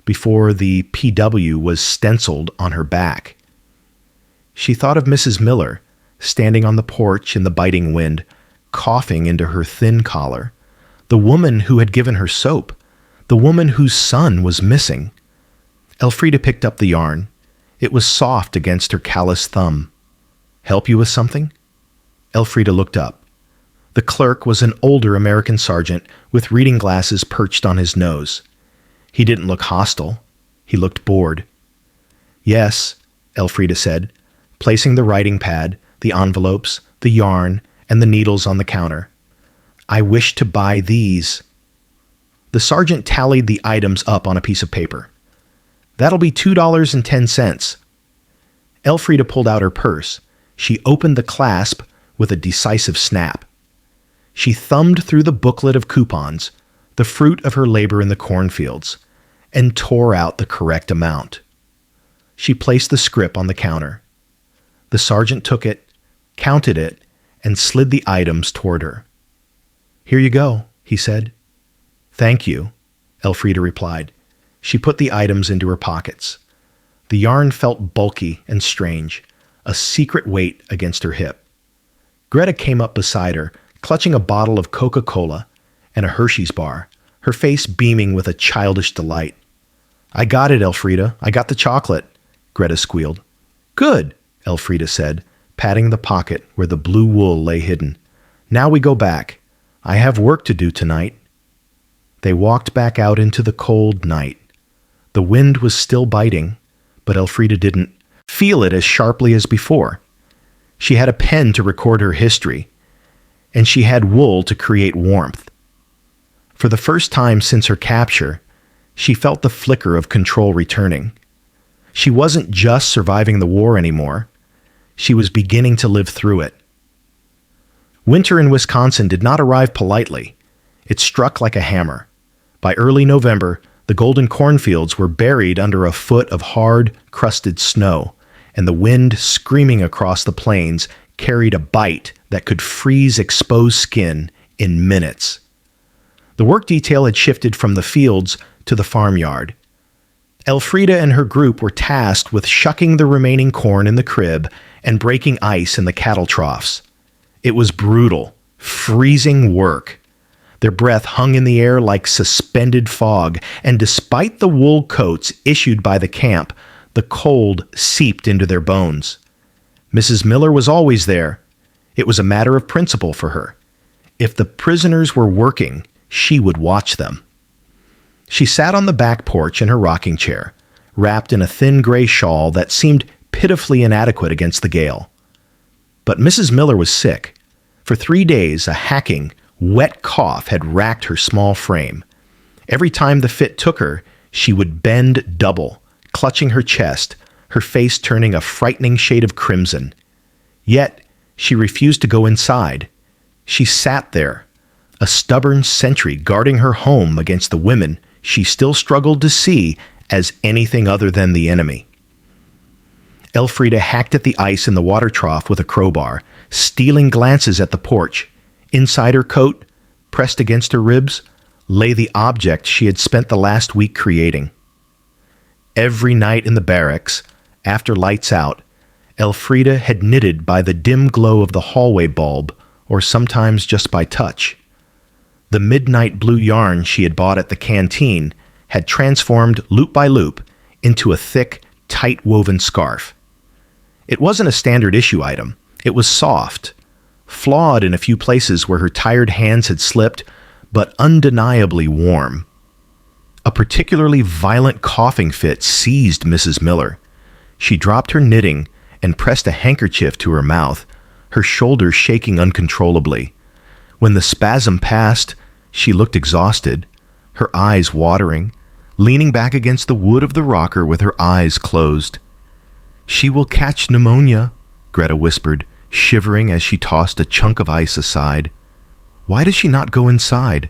Speaker 1: before the PW was stenciled on her back. She thought of Mrs. Miller, standing on the porch in the biting wind, coughing into her thin collar, the woman who had given her soap, the woman whose son was missing. Elfrida picked up the yarn. It was soft against her calloused thumb. "Help you with something?" Elfrida looked up. The clerk was an older American sergeant with reading glasses perched on his nose. He didn't look hostile. He looked bored. "Yes," Elfrida said, placing the writing pad, the envelopes, the yarn, and the needles on the counter. "I wish to buy these." The sergeant tallied the items up on a piece of paper. "That'll be $2.10. Elfrida pulled out her purse. She opened the clasp with a decisive snap. She thumbed through the booklet of coupons, the fruit of her labor in the cornfields, and tore out the correct amount. She placed the scrip on the counter. The sergeant took it, counted it, and slid the items toward her. "Here you go," he said. "Thank you," Elfrida replied. She put the items into her pockets. The yarn felt bulky and strange, a secret weight against her hip. Greta came up beside her, clutching a bottle of Coca-Cola and a Hershey's bar, her face beaming with a childish delight. "I got it, Elfrida. I got the chocolate," Greta squealed. "Good," Elfrida said, patting the pocket where the blue wool lay hidden. "Now we go back. I have work to do tonight." They walked back out into the cold night. The wind was still biting, but Elfrida didn't feel it as sharply as before. She had a pen to record her history, and she had wool to create warmth. For the first time since her capture, she felt the flicker of control returning. She wasn't just surviving the war anymore. She was beginning to live through it. Winter in Wisconsin did not arrive politely. It struck like a hammer. By early November, the golden cornfields were buried under a foot of hard, crusted snow, and the wind screaming across the plains carried a bite that could freeze exposed skin in minutes. The work detail had shifted from the fields to the farmyard. Elfrida and her group were tasked with shucking the remaining corn in the crib and breaking ice in the cattle troughs. It was brutal, freezing work. Their breath hung in the air like suspended fog, and despite the wool coats issued by the camp, the cold seeped into their bones. Mrs. Miller was always there. It was a matter of principle for her. If the prisoners were working, she would watch them. She sat on the back porch in her rocking chair, wrapped in a thin gray shawl that seemed pitifully inadequate against the gale. But Mrs. Miller was sick. For 3 days, a hacking, wet cough had racked her small frame. Every time the fit took her, she would bend double, clutching her chest, her face turning a frightening shade of crimson. Yet, She refused to go inside. She sat there, a stubborn sentry guarding her home against the women she still struggled to see as anything other than the enemy. Elfrida hacked at the ice in the water trough with a crowbar, stealing glances at the porch. Inside her coat, pressed against her ribs, lay the object she had spent the last week creating. Every night in the barracks, after lights out, Elfrida had knitted by the dim glow of the hallway bulb, or sometimes just by touch. The midnight blue yarn she had bought at the canteen had transformed loop by loop into a thick, tight-woven scarf. It wasn't a standard issue item. It was soft, flawed in a few places where her tired hands had slipped, but undeniably warm. A particularly violent coughing fit seized Mrs. Miller. She dropped her knitting and pressed a handkerchief to her mouth, her shoulders shaking uncontrollably. When the spasm passed, she looked exhausted, her eyes watering, leaning back against the wood of the rocker with her eyes closed. "She will catch pneumonia," Greta whispered, shivering as she tossed a chunk of ice aside. "Why does she not go inside?"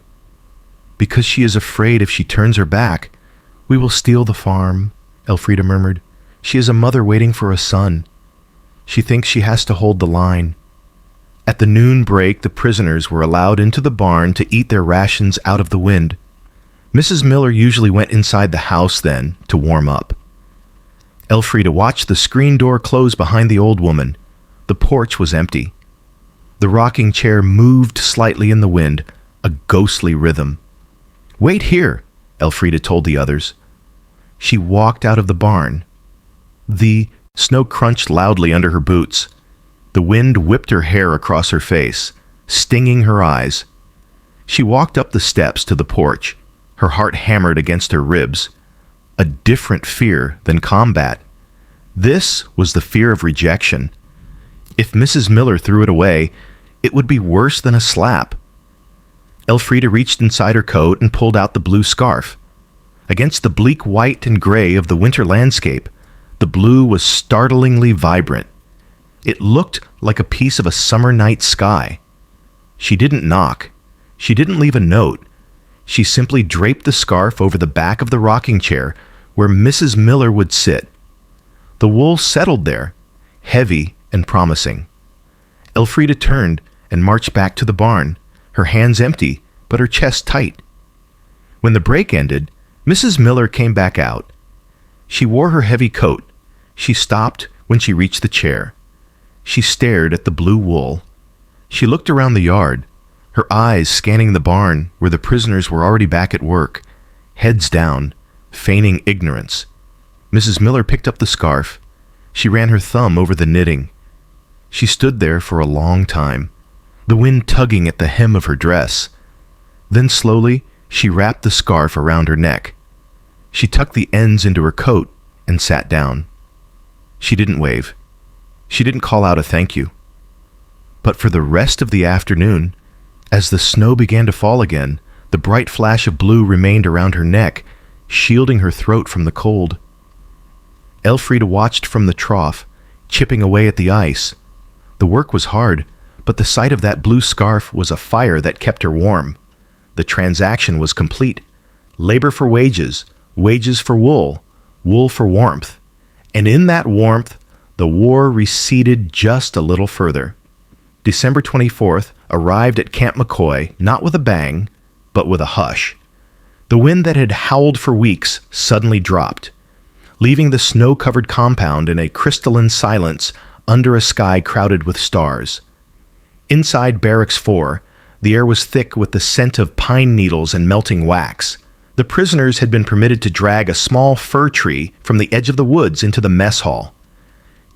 Speaker 1: "Because she is afraid if she turns her back, we will steal the farm," Elfrida murmured. "She is a mother waiting for a son. She thinks she has to hold the line." At the noon break, the prisoners were allowed into the barn to eat their rations out of the wind. Mrs. Miller usually went inside the house then to warm up. Elfrida watched the screen door close behind the old woman. The porch was empty. The rocking chair moved slightly in the wind, a ghostly rhythm. "Wait here," Elfrida told the others. She walked out of the barn. The snow crunched loudly under her boots. The wind whipped her hair across her face, stinging her eyes. She walked up the steps to the porch, her heart hammered against her ribs. A different fear than combat. This was the fear of rejection. If Mrs. Miller threw it away, it would be worse than a slap. Elfrida reached inside her coat and pulled out the blue scarf. Against the bleak white and gray of the winter landscape, the blue was startlingly vibrant. It looked like a piece of a summer night sky. She didn't knock. She didn't leave a note. She simply draped the scarf over the back of the rocking chair where Mrs. Miller would sit. The wool settled there, heavy and promising. Elfrida turned and marched back to the barn, her hands empty, but her chest tight. When the break ended, Mrs. Miller came back out. She wore her heavy coat. She stopped when she reached the chair. She stared at the blue wool. She looked around the yard, her eyes scanning the barn where the prisoners were already back at work, heads down, feigning ignorance. Mrs. Miller picked up the scarf. She ran her thumb over the knitting. She stood there for a long time, the wind tugging at the hem of her dress. Then slowly, she wrapped the scarf around her neck. She tucked the ends into her coat and sat down. She didn't wave. She didn't call out a thank you. But for the rest of the afternoon, as the snow began to fall again, the bright flash of blue remained around her neck, shielding her throat from the cold. Elfrida watched from the trough, chipping away at the ice. The work was hard, but the sight of that blue scarf was a fire that kept her warm. The transaction was complete. Labor for wages, wages for wool, wool for warmth. And in that warmth, the war receded just a little further. December 24th arrived at Camp McCoy not with a bang, but with a hush. The wind that had howled for weeks suddenly dropped, leaving the snow-covered compound in a crystalline silence under a sky crowded with stars. Inside Barracks 4, the air was thick with the scent of pine needles and melting wax. The prisoners had been permitted to drag a small fir tree from the edge of the woods into the mess hall.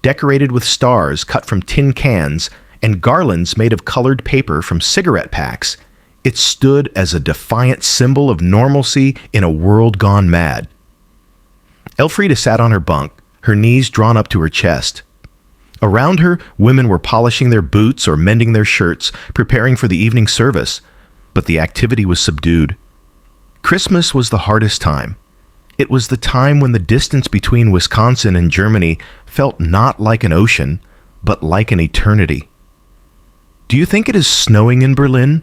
Speaker 1: Decorated with stars cut from tin cans and garlands made of colored paper from cigarette packs, it stood as a defiant symbol of normalcy in a world gone mad. Elfrida sat on her bunk, her knees drawn up to her chest. Around her, women were polishing their boots or mending their shirts, preparing for the evening service, but the activity was subdued. Christmas was the hardest time. It was the time when the distance between Wisconsin and Germany felt not like an ocean, but like an eternity. Do you think it is snowing in Berlin?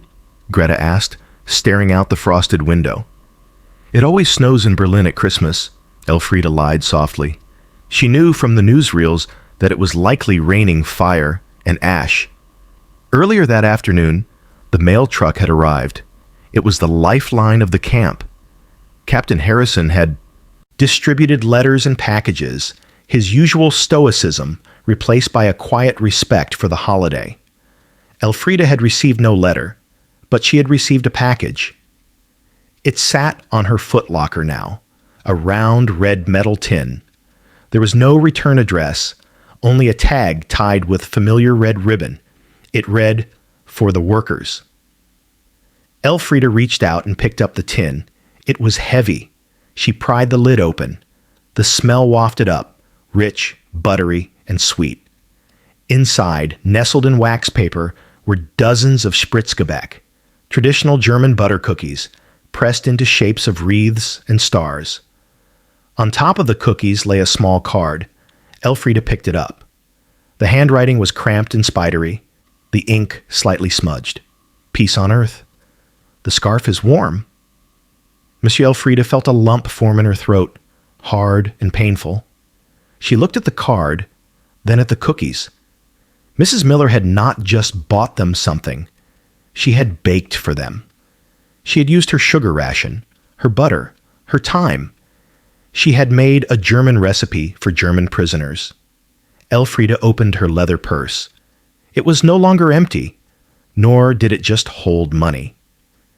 Speaker 1: Greta asked, staring out the frosted window. It always snows in Berlin at Christmas, Elfriede lied softly. She knew from the newsreels that it was likely raining fire and ash. Earlier that afternoon, the mail truck had arrived. It was the lifeline of the camp. Captain Harrison had distributed letters and packages, his usual stoicism replaced by a quiet respect for the holiday. Elfriede had received no letter, but she had received a package. It sat on her footlocker now, a round red metal tin. There was no return address, only a tag tied with familiar red ribbon. It read, "For the workers." Elfriede reached out and picked up the tin. It was heavy. She pried the lid open. The smell wafted up, rich, buttery, and sweet. Inside, nestled in wax paper, were dozens of Spritzgebäck, traditional German butter cookies, pressed into shapes of wreaths and stars. On top of the cookies lay a small card. Elfriede picked it up. The handwriting was cramped and spidery, the ink slightly smudged. Peace on earth. The scarf is warm. Monsieur Elfriede felt a lump form in her throat, hard and painful. She looked at the card, then at the cookies. Mrs. Miller had not just bought them something. She had baked for them. She had used her sugar ration, her butter, her time. She had made a German recipe for German prisoners. Elfriede opened her leather purse. It was no longer empty, nor did it just hold money.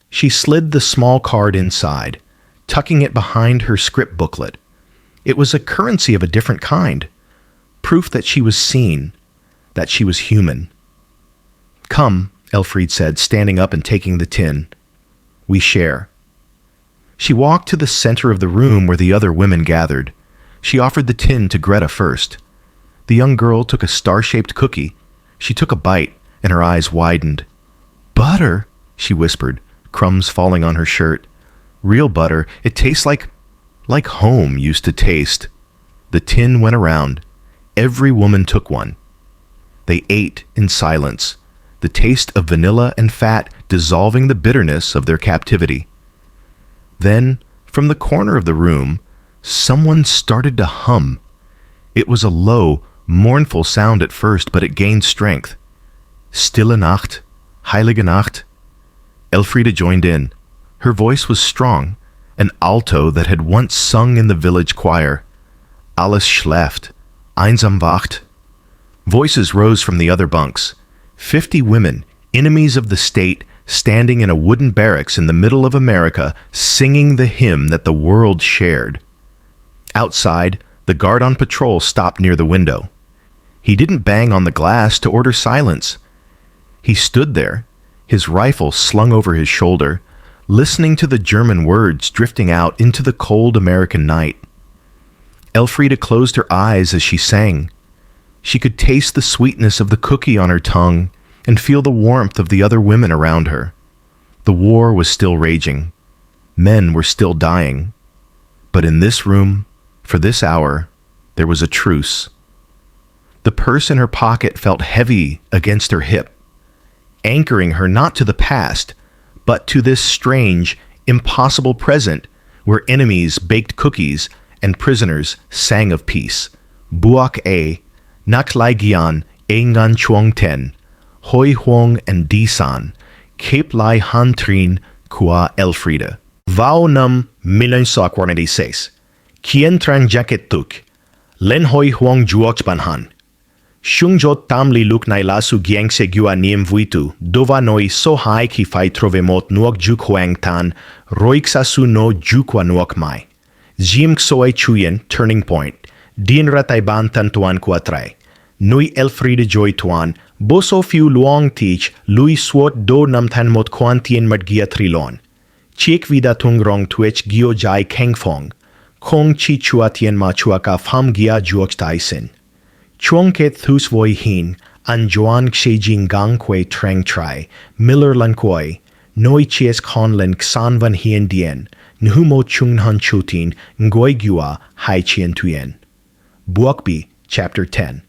Speaker 1: She slid the small card inside, tucking it behind her script booklet. It was a currency of a different kind, proof that she was seen, that she was human. "Come," Elfriede said, standing up and taking the tin. "We share." She walked to the center of the room where the other women gathered. She offered the tin to Greta first. The young girl took a star-shaped cookie. She took a bite, and her eyes widened. "Butter," she whispered, crumbs falling on her shirt. "Real butter. It tastes like home used to taste." The tin went around. Every woman took one. They ate in silence, the taste of vanilla and fat dissolving the bitterness of their captivity. Then, from the corner of the room, someone started to hum. It was a low, mournful sound at first, but it gained strength. "Stille Nacht, Heilige Nacht." Elfriede joined in. Her voice was strong, an alto that had once sung in the village choir. "Alles schläft, einsam wacht." Voices rose from the other bunks. 50 women, enemies of the state, standing in a wooden barracks in the middle of America, singing the hymn that the world shared. Outside, the guard on patrol stopped near the window. He didn't bang on the glass to order silence. He stood there, his rifle slung over his shoulder, listening to the German words drifting out into the cold American night. Elfriede closed her eyes as she sang. She could taste the sweetness of the cookie on her tongue and feel the warmth of the other women around her. The war was still raging. Men were still dying. But in this room, for this hour, there was a truce. The purse in her pocket felt heavy against her hip, anchoring her not to the past, but to this strange, impossible present where enemies baked cookies and prisoners sang of peace. Buak e, nak lai gian, e ngan chuang ten, hoi huang and disan, cape lai han trin, qua Elfriede. Vau nam 1946. Kien trang jacket tuk, len hoi huang juox banhan. Shungjot tam li luk nai lasu gieng se gua niem vuitu, dova noi so hai ki fai trovemot nuok juk huang tan, roik sasu no jukwa nuok mai. Jim soe chuyen, turning point, din ratai ban tan tuan kuatrai. Nui Elfriede joy tuan, boso fiu luong teach, lui swot do nam tan mot quantien mat gia trilon. Chiek vida tung rong twitch gio jai kengfong, kong chi chua tien ma chua ka fam gia juok taisin. Chuong ket thus voi hin, an joan ksejing gang kwe trang trai, miller lan koi, noi chies kon len ksan van hien dien, nhumo chung han chutin, ngoi gua hai chien tuyen. Buokbi, Chapter 10.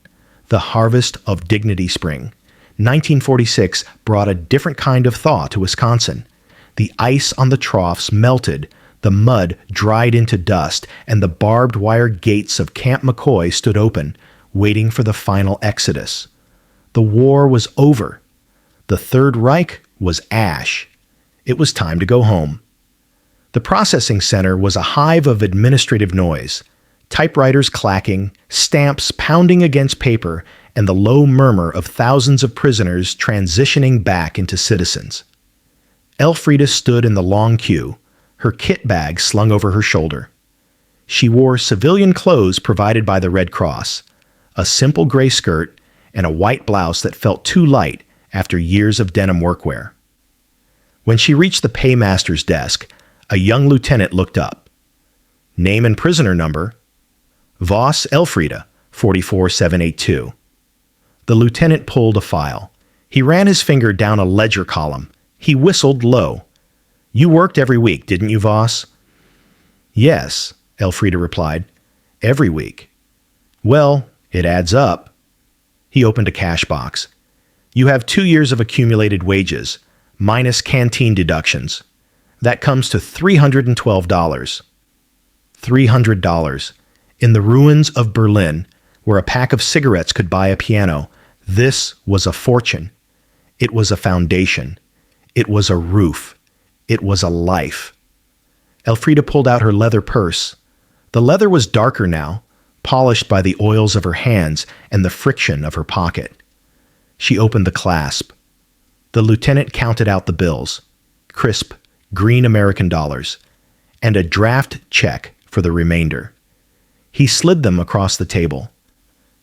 Speaker 1: The Harvest of Dignity Spring. 1946 brought a different kind of thaw to Wisconsin. The ice on the troughs melted, the mud dried into dust, and the barbed wire gates of Camp McCoy stood open, waiting for the final exodus. The war was over. The Third Reich was ash. It was time to go home. The processing center was a hive of administrative noise, typewriters clacking, stamps pounding against paper, and the low murmur of thousands of prisoners transitioning back into citizens. Elfrida stood in the long queue, her kit bag slung over her shoulder. She wore civilian clothes provided by the Red Cross, a simple gray skirt and a white blouse that felt too light after years of denim workwear. When she reached the paymaster's desk, a young lieutenant looked up. Name and prisoner number: Voss Elfrida, 44782. The lieutenant pulled a file. He ran his finger down a ledger column. He whistled low. You worked every week, didn't you, Voss? Yes, Elfrida replied. Every week. Well, it adds up. He opened a cash box. You have 2 years of accumulated wages, minus canteen deductions. That comes to $312. $300. In the ruins of Berlin, where a pack of cigarettes could buy a piano, this was a fortune. It was a foundation. It was a roof. It was a life. Elfrida pulled out her leather purse. The leather was darker now, polished by the oils of her hands and the friction of her pocket. She opened the clasp. The lieutenant counted out the bills, crisp, green American dollars, and a draft check for the remainder. He slid them across the table.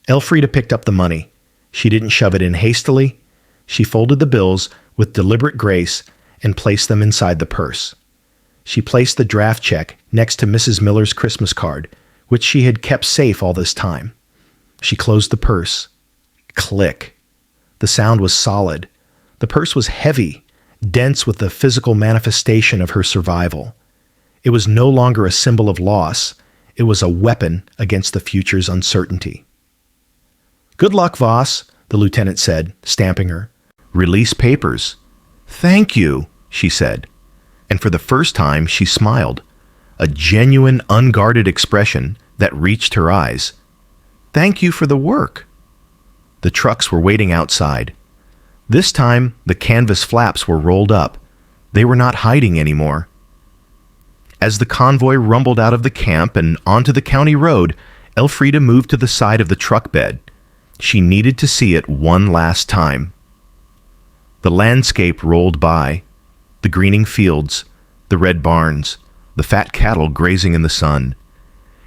Speaker 1: Elfrida picked up the money. She didn't shove it in hastily. She folded the bills with deliberate grace and placed them inside the purse. She placed the draft check next to Mrs. Miller's Christmas card, which she had kept safe all this time. She closed the purse. Click. The sound was solid. The purse was heavy, dense with the physical manifestation of her survival. It was no longer a symbol of loss. It was a weapon against the future's uncertainty. Good luck, Voss, the lieutenant said, stamping her. Release papers. Thank you, she said. And for the first time, she smiled, a genuine, unguarded expression that reached her eyes. Thank you for the work. The trucks were waiting outside. This time, the canvas flaps were rolled up. They were not hiding anymore. As the convoy rumbled out of the camp and onto the county road, Elfrida moved to the side of the truck bed. She needed to see it one last time. The landscape rolled by, the greening fields, the red barns, the fat cattle grazing in the sun.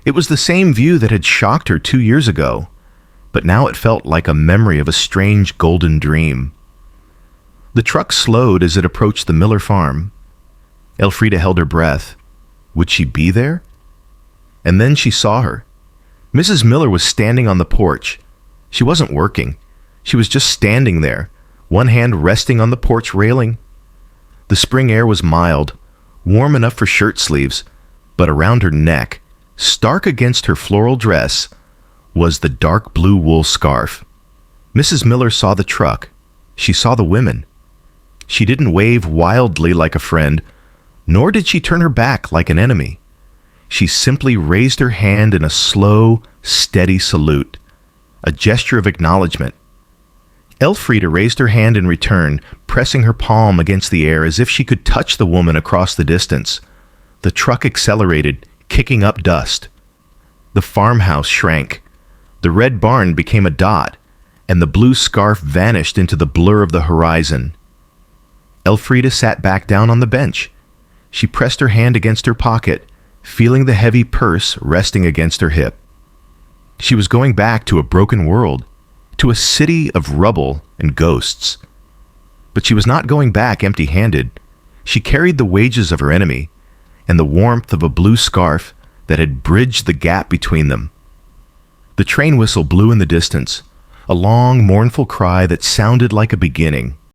Speaker 1: It was the same view that had shocked her 2 years ago, but now it felt like a memory of a strange golden dream. The truck slowed as it approached the Miller farm. Elfrida held her breath. Would she be there? And then she saw her. Mrs. Miller was standing on the porch. She wasn't working. She was just standing there, one hand resting on the porch railing. The spring air was mild, warm enough for shirt sleeves, but around her neck, stark against her floral dress, was the dark blue wool scarf. Mrs. Miller saw the truck. She saw the women. She didn't wave wildly like a friend, nor did she turn her back like an enemy. She simply raised her hand in a slow, steady salute, a gesture of acknowledgement. Elfrida raised her hand in return, pressing her palm against the air as if she could touch the woman across the distance. The truck accelerated, kicking up dust. The farmhouse shrank. The red barn became a dot, and the blue scarf vanished into the blur of the horizon. Elfrida sat back down on the bench. She pressed her hand against her pocket, feeling the heavy purse resting against her hip. She was going back to a broken world, to a city of rubble and ghosts. But she was not going back empty-handed. She carried the wages of her enemy and the warmth of a blue scarf that had bridged the gap between them. The train whistle blew in the distance, a long, mournful cry that sounded like a beginning.